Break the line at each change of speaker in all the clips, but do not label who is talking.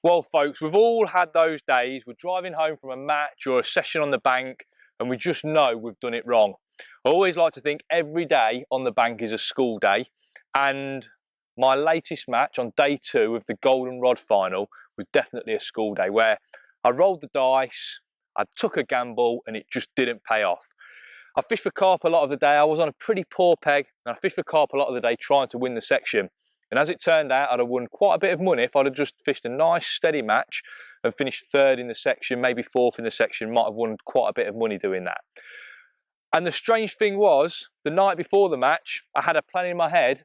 Well, folks, we've all had those days. We're driving home from a match or a session on the bank and we just know we've done it wrong. I always like to think every day on the bank is a school day, and my latest match on day 2 of the Golden Rod final was definitely a school day, where I rolled the dice, I took a gamble and it just didn't pay off. I fished for carp a lot of the day. I was on a pretty poor peg and I fished for carp a lot of the day trying to win the section. And as it turned out, I'd have won quite a bit of money if I'd have just fished a nice steady match and finished 3rd in the section, maybe 4th in the section. Might have won quite a bit of money doing that. And the strange thing was, the night before the match, I had a plan in my head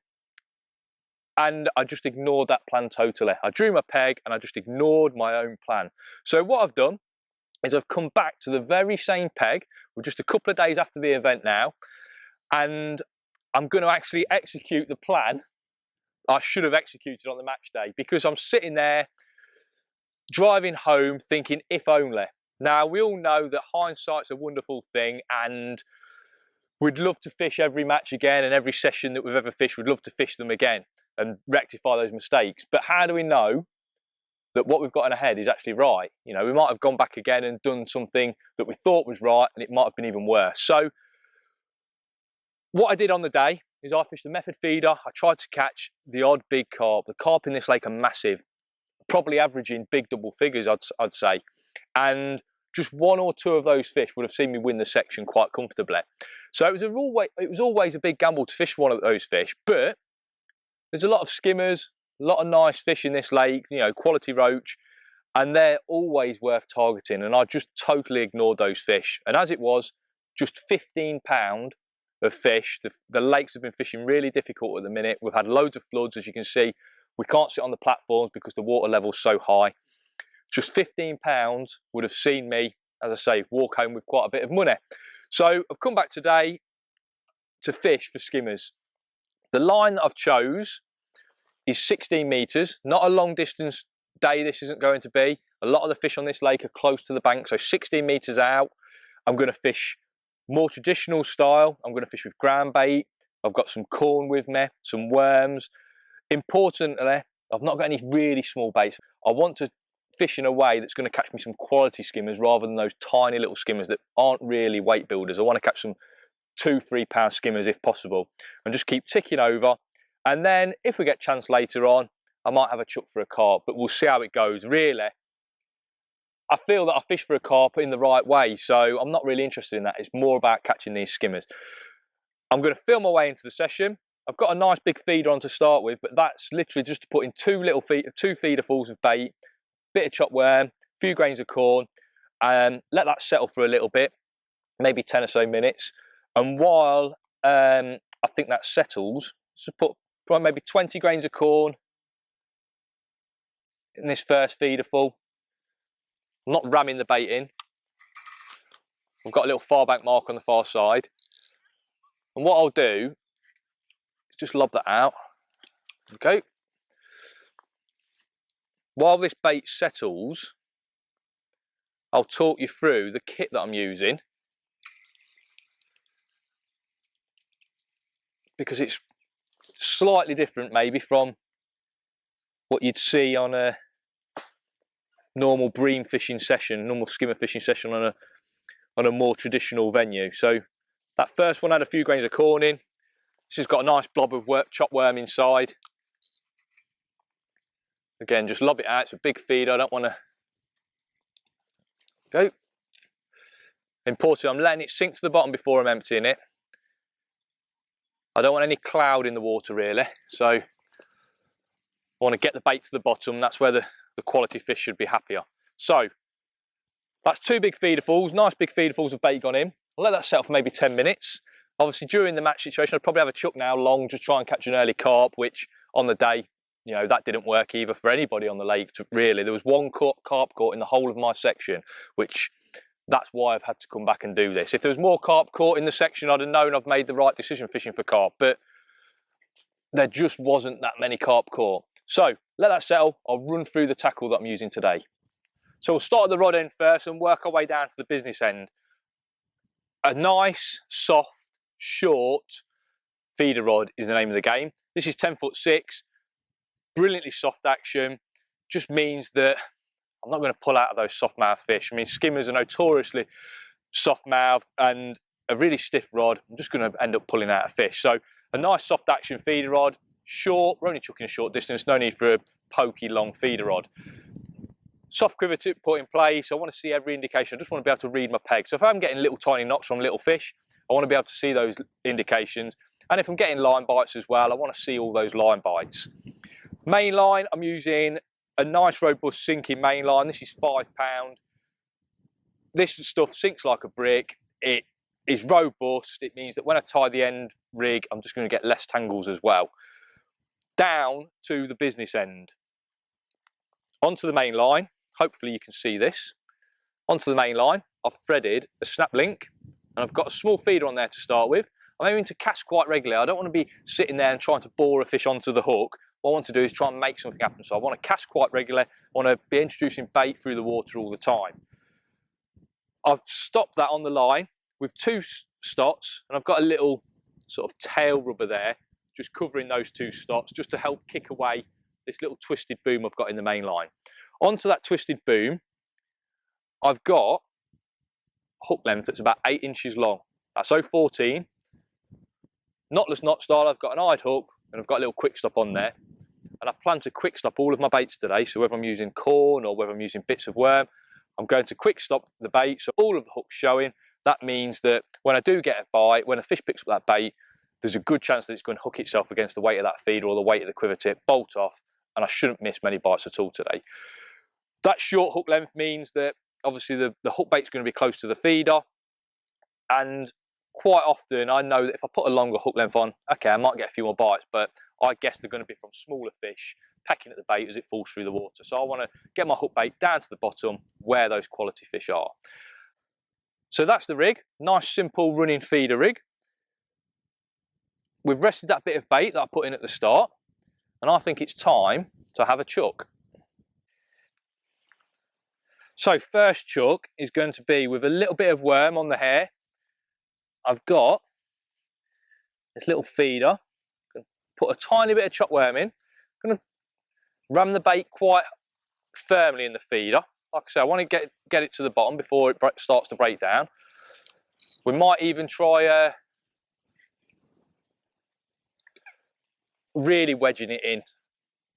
and I just ignored that plan totally. I drew my peg and I just ignored my own plan. So what I've done is I've come back to the very same peg. We're just a couple of days after the event now, and I'm going to actually execute the plan I should have executed on the match day, because I'm sitting there driving home thinking, if only. Now, we all know that hindsight's a wonderful thing, and we'd love to fish every match again, and every session that we've ever fished, we'd love to fish them again and rectify those mistakes. But how do we know that what we've got in our head is actually right? You know, we might have gone back again and done something that we thought was right, and it might have been even worse. So what I did on the day is I fished a method feeder. I tried to catch the odd big carp. The carp in this lake are massive, probably averaging big double figures, I'd say. And just 1 or 2 of those fish would have seen me win the section quite comfortably. So it was always a big gamble to fish one of those fish. But there's a lot of skimmers, a lot of nice fish in this lake, you know, quality roach, and they're always worth targeting. And I just totally ignored those fish. And as it was, just 15 pound of fish. The lakes have been fishing really difficult at the minute. We've had loads of floods, as you can see. We can't sit on the platforms because the water level's so high. Just 15 pounds would have seen me, as I say, walk home with quite a bit of money. So I've come back today to fish for skimmers. The line that I've chose is 16 metres. Not a long distance day this isn't going to be. A lot of the fish on this lake are close to the bank, so 16 metres out. I'm going to fish more traditional style. I'm going to fish with ground bait. I've got some corn with me, some worms. Importantly, I've not got any really small baits. I want to fish in a way that's going to catch me some quality skimmers rather than those tiny little skimmers that aren't really weight builders. I want to catch some 2-3 pound skimmers if possible, and just keep ticking over. And then if we get chance later on, I might have a chuck for a carp, but we'll see how it goes. Really, I feel that I fish for a carp in the right way, so I'm not really interested in that. It's more about catching these skimmers. I'm going to feel my way into the session. I've got a nice big feeder on to start with, but that's literally just to put in 2 feederfuls of bait, bit of chopped worm, a few grains of corn, and let that settle for a little bit, maybe 10 or so minutes. And while I think that settles, just put probably maybe 20 grains of corn in this first feederful. I'm not ramming the bait in. I've got a little far bank mark on the far side. And what I'll do is just lob that out. Okay. While this bait settles, I'll talk you through the kit that I'm using, because it's slightly different maybe from what you'd see on a normal bream fishing session, normal skimmer fishing session on a more traditional venue. So that first one had a few grains of corn in. This has got a nice blob of chopped worm inside. Again, just lob it out. It's a big feeder. I don't want to go. Important, I'm letting it sink to the bottom before I'm emptying it. I don't want any cloud in the water really, so I want to get the bait to the bottom. That's where the quality fish should be happier. So that's 2 big feederfuls, nice big feederfuls of bait gone in. I'll let that settle for maybe 10 minutes. Obviously during the match situation, I'd probably have a chuck now long, just try and catch an early carp, which on the day, you know, that didn't work either for anybody on the lake. Really, there was 1 carp caught in the whole of my section, which that's why I've had to come back and do this. If there was more carp caught in the section, I'd have known I've made the right decision fishing for carp, but there just wasn't that many carp caught. So let that settle. I'll run through the tackle that I'm using today. So we'll start at the rod end first and work our way down to the business end. A nice, soft, short feeder rod is the name of the game. This is 10'6", brilliantly soft action. just means that I'm not going to pull out of those soft-mouthed fish. I mean, skimmers are notoriously soft-mouthed and a really stiff rod. I'm just going to end up pulling out a fish. So a nice soft action feeder rod, short, we're only chucking a short distance, no need for a pokey long feeder rod. Soft quiver tip put in place. I want to see every indication. I just want to be able to read my peg. So if I'm getting little tiny knocks from little fish, I want to be able to see those indications. And if I'm getting line bites as well, I want to see all those line bites. Main line, I'm using a nice robust sinking main line. This is £5. This stuff sinks like a brick. It is robust. It means that when I tie the end rig, I'm just going to get less tangles as well. Down to the business end. Onto the main line. Hopefully you can see this. Onto the main line, I've threaded a snap link and I've got a small feeder on there to start with. I'm aiming to cast quite regularly. I don't want to be sitting there and trying to bore a fish onto the hook. What I want to do is try and make something happen. So I want to cast quite regularly. I want to be introducing bait through the water all the time. I've stopped that on the line with 2 stots, and I've got a little sort of tail rubber there, just covering those 2 stots, just to help kick away this little twisted boom I've got in the main line. Onto that twisted boom, I've got a hook length that's about 8 inches long. That's 0.14. Knotless knot style. I've got an eyed hook and I've got a little quick stop on there. And I plan to quick stop all of my baits today. So whether I'm using corn or whether I'm using bits of worm, I'm going to quick stop the bait. So all of the hooks showing. That means that when I do get a bite, when a fish picks up that bait, there's a good chance that it's going to hook itself against the weight of that feeder or the weight of the quiver tip, bolt off, and I shouldn't miss many bites at all today. That short hook length means that obviously the hook bait's going to be close to the feeder, and quite often I know that if I put a longer hook length on, okay, I might get a few more bites, but I guess they're going to be from smaller fish pecking at the bait as it falls through the water. So I want to get my hook bait down to the bottom where those quality fish are. So that's the rig, nice simple running feeder rig. We've rested that bit of bait that I put in at the start, and I think it's time to have a chuck. So first chuck is going to be with a little bit of worm on the hair. I've got this little feeder, put a tiny bit of chopped worm in. I'm going to ram the bait quite firmly in the feeder. Like I say, I want to get it to the bottom before it starts to break down. We might even try really wedging it in.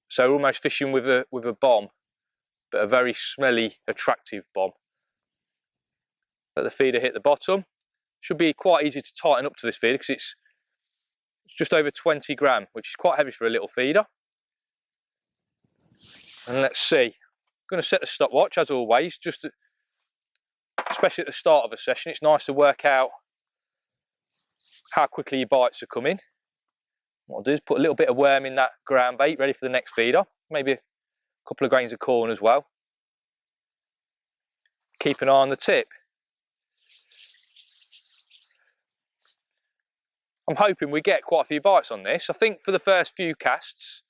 So almost fishing with a bomb, but a very smelly, attractive bomb. Let the feeder hit the bottom. Should be quite easy to tighten up to this feeder because it's just over 20 gram, which is quite heavy for a little feeder. And let's see. I'm going to set the stopwatch as always, especially at the start of a session. It's nice to work out how quickly your bites are coming. What I'll do is put a little bit of worm in that ground bait, ready for the next feeder. Maybe a couple of grains of corn as well. Keep an eye on the tip. I'm hoping we get quite a few bites on this. I think for the first few casts,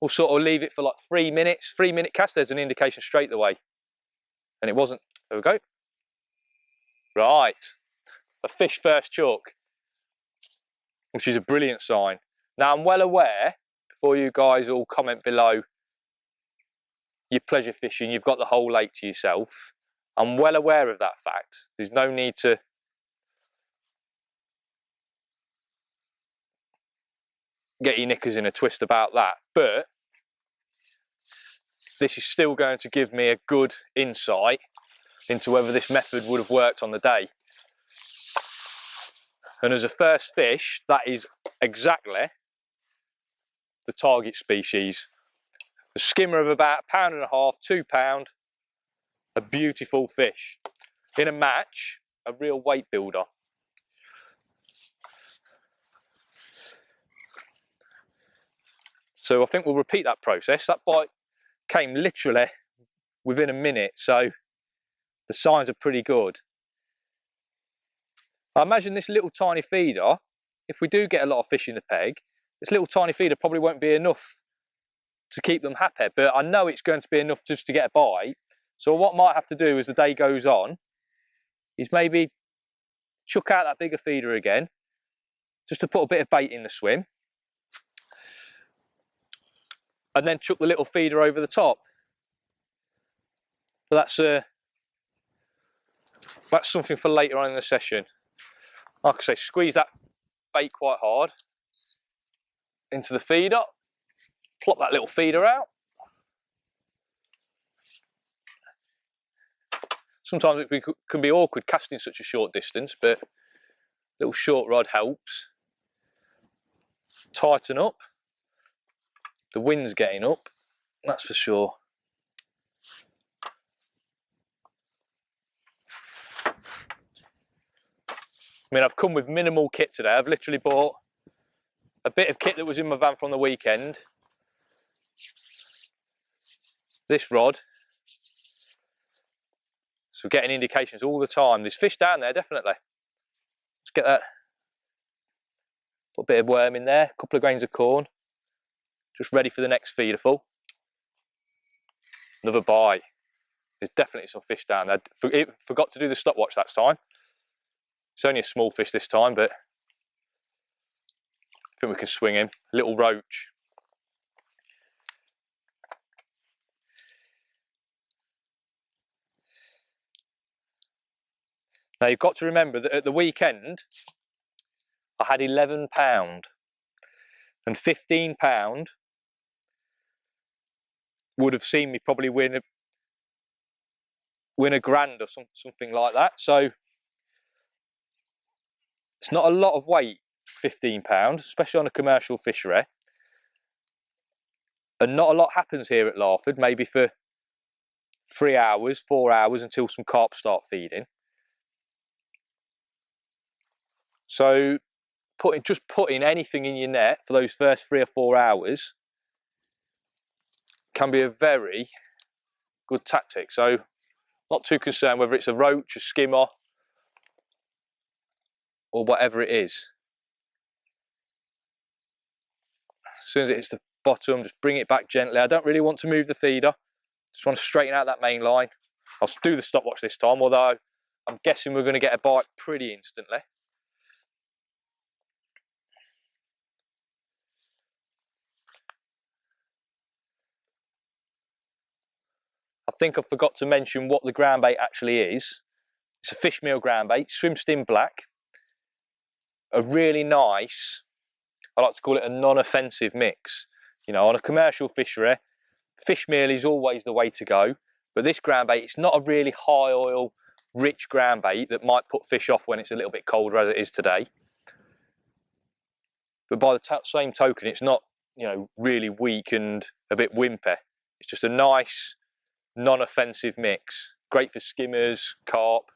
we'll sort of leave it for like 3 minutes. 3-minute cast, there's an indication straight away. And it wasn't. There we go. Right. A fish first chuck, which is a brilliant sign. Now I'm well aware, before you guys all comment below, you're pleasure fishing, you've got the whole lake to yourself. I'm well aware of that fact. There's no need to get your knickers in a twist about that, but this is still going to give me a good insight into whether this method would have worked on the day. And as a first fish, that is exactly the target species. A skimmer of about £1.5 £2, a beautiful fish. In a match, a real weight builder. So I think we'll repeat that process. That bite came literally within a minute, so the signs are pretty good. I imagine this little tiny feeder, if we do get a lot of fish in the peg, this little tiny feeder probably won't be enough to keep them happy, but I know it's going to be enough just to get a bite. So what I might have to do as the day goes on is maybe chuck out that bigger feeder again, just to put a bit of bait in the swim. and then chuck the little feeder over the top. But that's something for later on in the session. Like I say, squeeze that bait quite hard into the feeder, plop that little feeder out. Sometimes it can be awkward casting such a short distance, but a little short rod helps. Tighten up. The wind's getting up, that's for sure. I mean, I've come with minimal kit today. I've literally bought a bit of kit that was in my van from the weekend. This rod. So we're getting indications all the time. There's fish down there, definitely. Let's get that. Put a bit of worm in there, a couple of grains of corn. Just ready for the next feeder full. Another bite. There's definitely some fish down there. Forgot to do the stopwatch that time. It's only a small fish this time, but I think we can swing him. Little roach. Now you've got to remember that at the weekend, I had £11 and £15 would have seen me probably win a grand or something like that. So it's not a lot of weight, £15, especially on a commercial fishery. And not a lot happens here at Larford, maybe for 3 hours, 4 hours until some carp start feeding. So just putting anything in your net for those first 3 or 4 hours can be a very good tactic. So not too concerned whether it's a roach, a skimmer, or whatever it is. As soon as it hits the bottom, just bring it back gently. I don't really want to move the feeder. Just want to straighten out that main line. I'll do the stopwatch this time, although I'm guessing we're going to get a bite pretty instantly. I think I forgot to mention what the ground bait actually is. It's a fish meal ground bait, swim stim black. A really nice, I like to call it a non-offensive mix. You know, on a commercial fishery, fish meal is always the way to go. But this ground bait, it's not a really high oil, rich ground bait that might put fish off when it's a little bit colder as it is today. But by the same token, it's not, you know, really weak and a bit wimpy. It's just a nice, non-offensive mix. Great for skimmers, carp.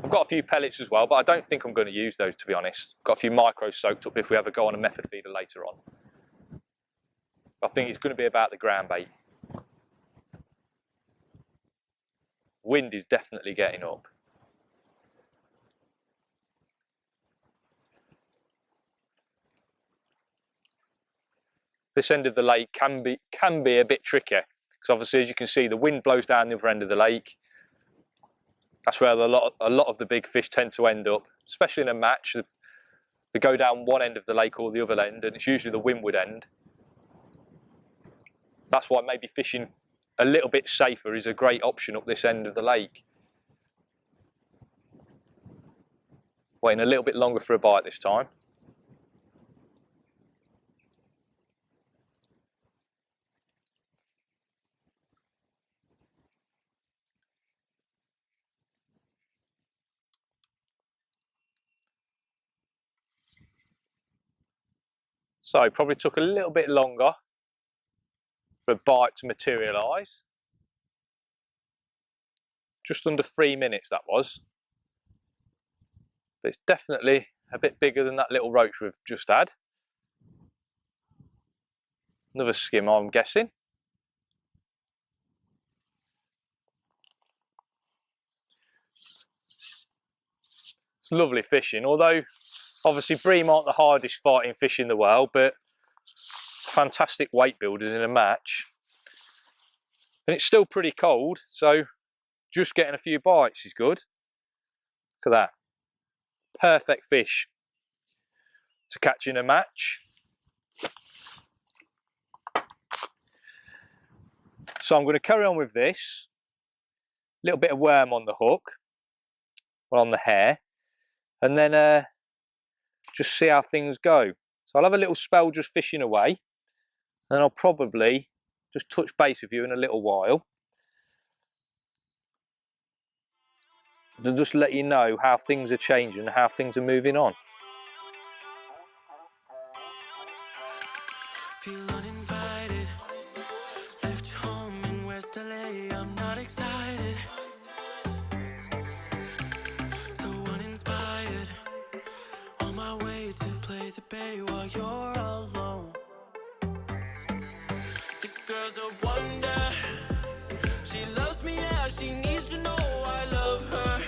I've got a few pellets as well, but I don't think I'm going to use those, to be honest. Got a few micros soaked up if we ever go on a method feeder later on. I think it's going to be about the ground bait. Wind is definitely getting up. This end of the lake can be a bit tricky, because obviously, as you can see, the wind blows down the other end of the lake. That's where a lot of the big fish tend to end up, especially in a match. They go down one end of the lake or the other end, and it's usually the windward end. That's why maybe fishing a little bit safer is a great option up this end of the lake. Waiting a little bit longer for a bite this time. So it probably took a little bit longer for a bite to materialise. Just under 3 minutes that was. But it's definitely a bit bigger than that little roach we've just had. Another skim, I'm guessing. It's lovely fishing, although obviously bream aren't the hardest fighting fish in the world, but fantastic weight builders in a match. And it's still pretty cold, so just getting a few bites is good. Look at that. Perfect fish to catch in a match. So I'm going to carry on with this. A little bit of worm on the hook, or on the hair, and then just see how things go. So I'll have a little spell just fishing away, and I'll probably just touch base with you in a little while to just let you know how things are changing and how things are moving on.
Feel uninvited. Left home in West LA. I'm not excited. So uninspired. On my way to play the bay while you're alone. This girl's a wonder. She loves me, yeah. She needs to know I love her.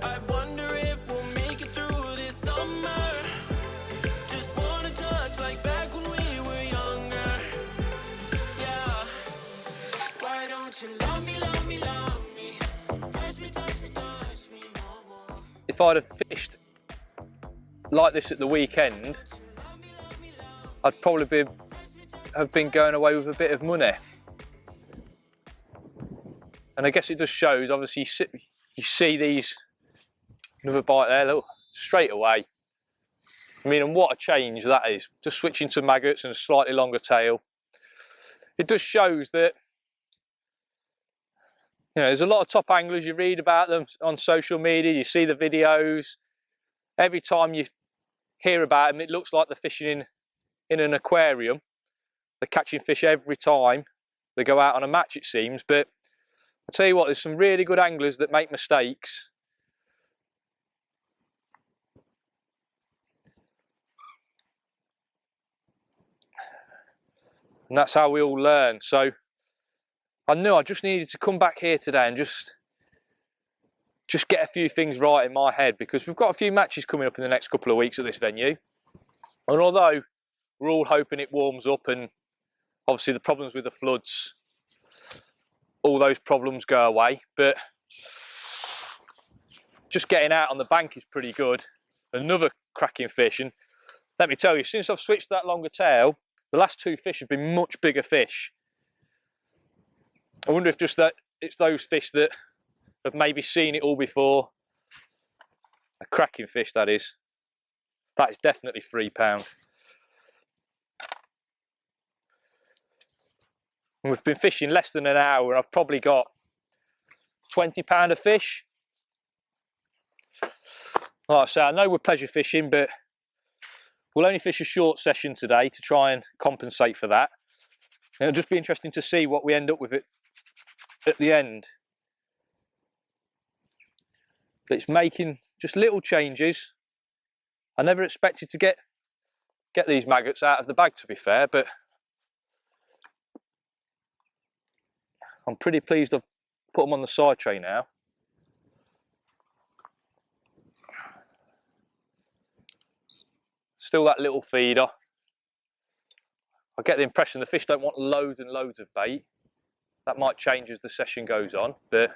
I wonder if we'll make it through this summer. Just wanna touch like back when we were younger. Yeah. Why don't you love me, love me, love me? Touch me, touch me, touch me no more.
If I'd have fished like this at the weekend, I'd probably have been going away with a bit of money. And I guess it just shows, obviously, you see these, another bite there, look, straight away. I mean, and what a change that is. Just switching to maggots and a slightly longer tail. It just shows that, you know, there's a lot of top anglers, you read about them on social media, you see the videos. Every time you hear about them, it looks like they're fishing in an aquarium. They're catching fish every time they go out on a match, it seems. But I tell you what, there's some really good anglers that make mistakes. And that's how we all learn. So I knew I just needed to come back here today and just get a few things right in my head, because we've got a few matches coming up in the next couple of weeks at this venue. And although we're all hoping it warms up and obviously the problems with the floods, all those problems go away, but just getting out on the bank is pretty good. Another cracking fish, and let me tell you, since I've switched to that longer tail, the last two fish have been much bigger fish. I wonder if just that it's those fish that have maybe seen it all before. A cracking fish, that is. That is definitely £3. And we've been fishing less than an hour, and I've probably got £20 of fish. Like I say, I know we're pleasure fishing, but we'll only fish a short session today to try and compensate for that. And it'll just be interesting to see what we end up with it at the end. But it's making just little changes. I never expected to get these maggots out of the bag, to be fair, but I'm pretty pleased I've put them on the side tray now. Still that little feeder. I get the impression the fish don't want loads and loads of bait. That might change as the session goes on, but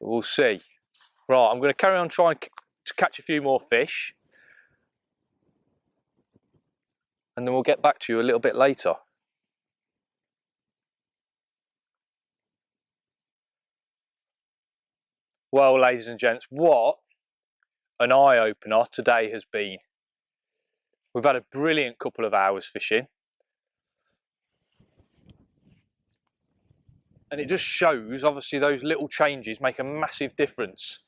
we'll see. Right, I'm going to carry on trying to catch a few more fish, and then we'll get back to you a little bit later. Well, ladies and gents, what an eye-opener today has been. We've had a brilliant couple of hours fishing. And it just shows, obviously, those little changes make a massive difference.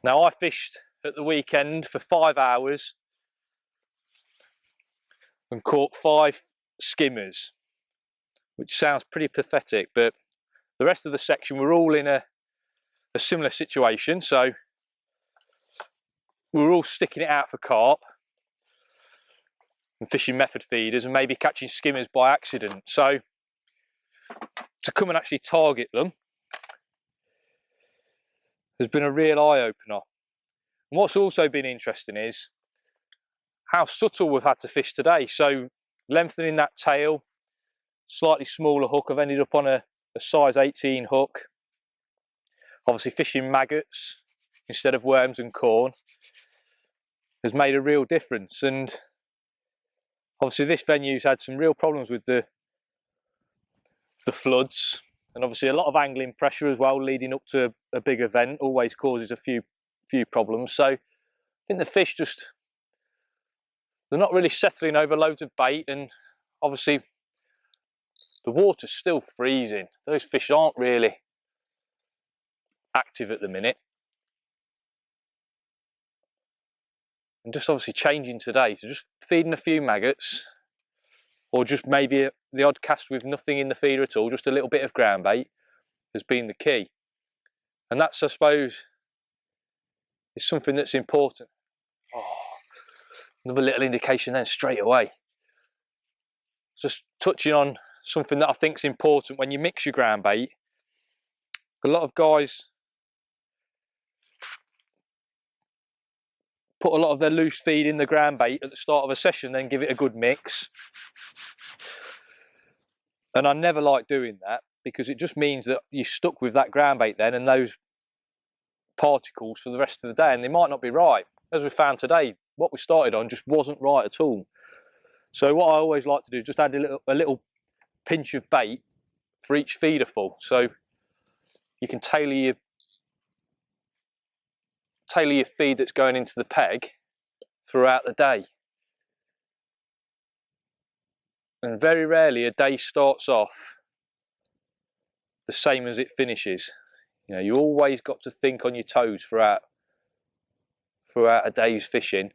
Now, I fished at the weekend for 5 hours and caught 5 skimmers, which sounds pretty pathetic, but the rest of the section were all in a similar situation. So we were all sticking it out for carp and fishing method feeders and maybe catching skimmers by accident. So to come and actually target them has been a real eye-opener. And what's also been interesting is how subtle we've had to fish today. So lengthening that tail, slightly smaller hook. I've ended up on a size 18 hook. Obviously fishing maggots, instead of worms and corn has made a real difference. And obviously this venue's had some real problems with the floods, and obviously a lot of angling pressure as well leading up to a big event always causes a few problems. So I think the fish they're not really settling over loads of bait, and obviously the water's still freezing. Those fish aren't really active at the minute. And just obviously changing today, so just feeding a few maggots, or just maybe the odd cast with nothing in the feeder at all, just a little bit of ground bait has been the key. And that's, I suppose, is something that's important. Oh, another little indication then straight away. Just touching on something that I think is important when you mix your ground bait. A lot of guys put a lot of their loose feed in the ground bait at the start of a session, then give it a good mix. And I never like doing that, because it just means that you're stuck with that ground bait then and those particles for the rest of the day, and they might not be right. As we found today, what we started on just wasn't right at all. So what I always like to do is just add a little pinch of bait for each feeder full, so you can tailor your feed that's going into the peg throughout the day. And very rarely a day starts off the same as it finishes. You know, you always got to think on your toes throughout a day's fishing.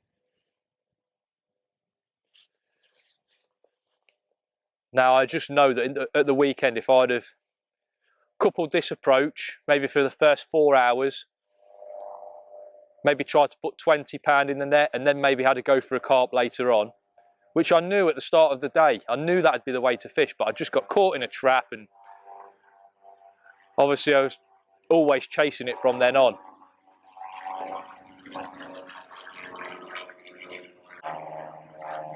Now I just know that at the weekend, if I'd have coupled this approach, maybe for the first 4 hours, maybe tried to put £20 in the net and then maybe had to go for a carp later on, which I knew at the start of the day, I knew that'd be the way to fish, but I just got caught in a trap, and obviously I was always chasing it from then on.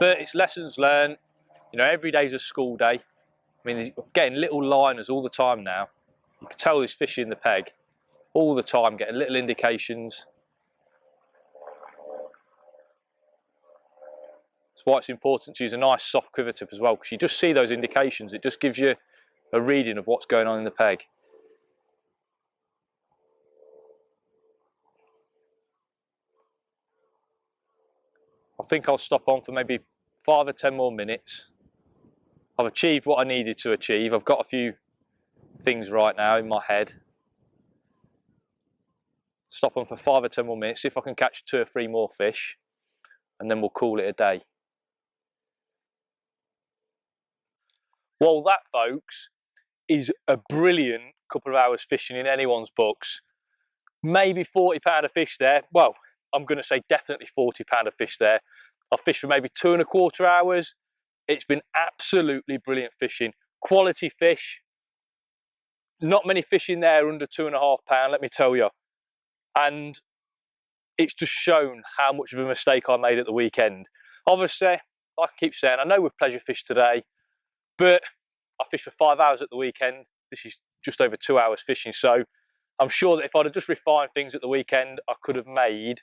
But it's lessons learned. You know, every day's a school day. I mean, I'm getting little liners all the time now. You can tell there's fish in the peg all the time, getting little indications. That's why it's important to use a nice soft quiver tip as well, because you just see those indications. It just gives you a reading of what's going on in the peg. I think I'll stop on for maybe 5 or 10 more minutes. I've achieved what I needed to achieve. I've got a few things right now in my head. Stop on for 5 or 10 more minutes, see if I can catch 2 or 3 more fish, and then we'll call it a day. Well, that, folks, is a brilliant couple of hours fishing in anyone's books. Maybe £40 of fish there. Well, I'm going to say definitely £40 of fish there. I've fished for maybe 2¼ hours. It's been absolutely brilliant fishing. Quality fish. Not many fish in there under £2.5, let me tell you. And it's just shown how much of a mistake I made at the weekend. Obviously, like I keep saying, I know we've pleasure fished today, but I fished for 5 hours at the weekend. This is just over 2 hours fishing. So I'm sure that if I'd have just refined things at the weekend, I could have made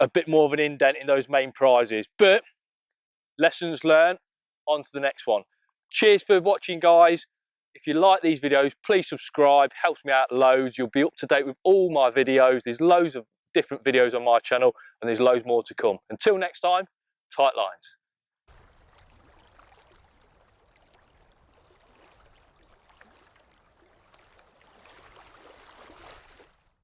a bit more of an indent in those main prizes. But lessons learned, on to the next one. Cheers for watching, guys. If you like these videos, please subscribe. Helps me out loads. You'll be up to date with all my videos. There's loads of different videos on my channel, and there's loads more to come. Until next time, tight lines.